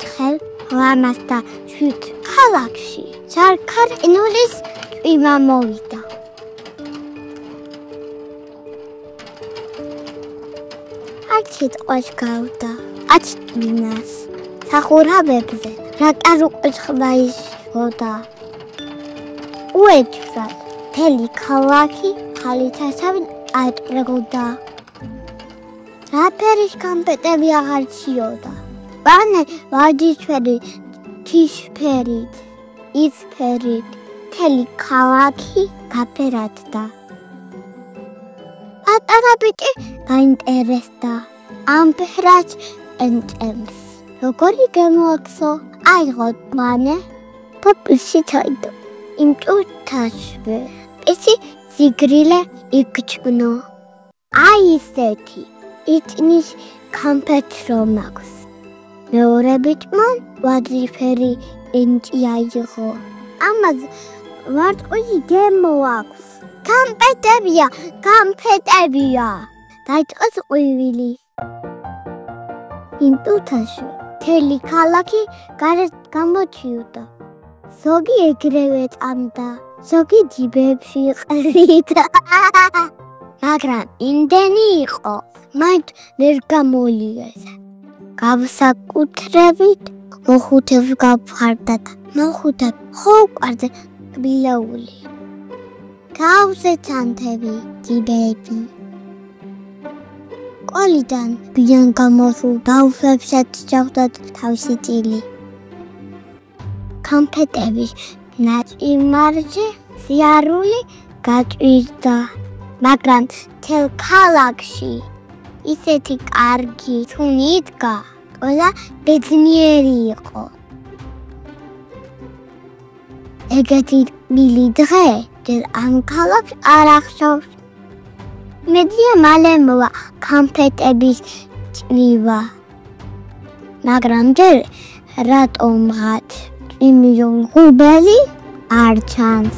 4 ლამას და 7 ქალაქში სარქარინულის წვიმა მოვიდა. არც სიტყვას გავდა, არც ტვინას. სახურავებზე რაკარუყრხდა ისოდა. უეჭვად მთელი ქალაქი ხალითასავით ატყრებოდა. რაფერის გამპეტები აღარ ციოდა. ბანე ვარდისფერი, თიშფერით, ისფერით, მთელი ქალაქი გაფერადდა. პატარა ბიჭი გაინტერესდა. ამ ფერად ენწემს. როგორი გამოაქვსო? აიღო ბანე, პოპისი ჩაიდო. იმ წუთაშივე ისი ზიგრილე იგჩგნო. აი ისეთი იტნის გამპეტს რომ აქვს. მეორე ბიჭმა ვარდისფერი ენჭი აიღო. ამას ვარდყილი გემო აქვს. გამპეტებია. დაიწყო ყვივილი. იმ წუთაში მთელი ქალაქი გარეთ გამოჩიოდა. ზოგი ეგრევე წამდა, ზოგი ჯიბებში ყრიდა. მაგრამ იმდენი იყო, მაინც ვერ გამოლიეს. გავსაკუთრებით მოხუთებს გავხარდა და მოხუთებ ხო უყვარდა ბილაული. გავზე ჩანთები, ჯიბები. ყოლიდან ბიძან გამოსულ დაუფლებსაც ჩავდათ თავისი წილი. გამპეტების ნაწიმარჯი სიარული გაჭირდა, მაგრამ მთელ ქალაქში ისეთი კარგი თუნი იდგა, ყველა ბედნიერი იყო. ეგეთი მილი დღე ჯერ ამ ქალაქს არ ახსოვს. მედია მალე მოვა გამპეტების წლივა. მაგრამ ჯერ რატომღაც იმიო ღუბელი არ ჩანს.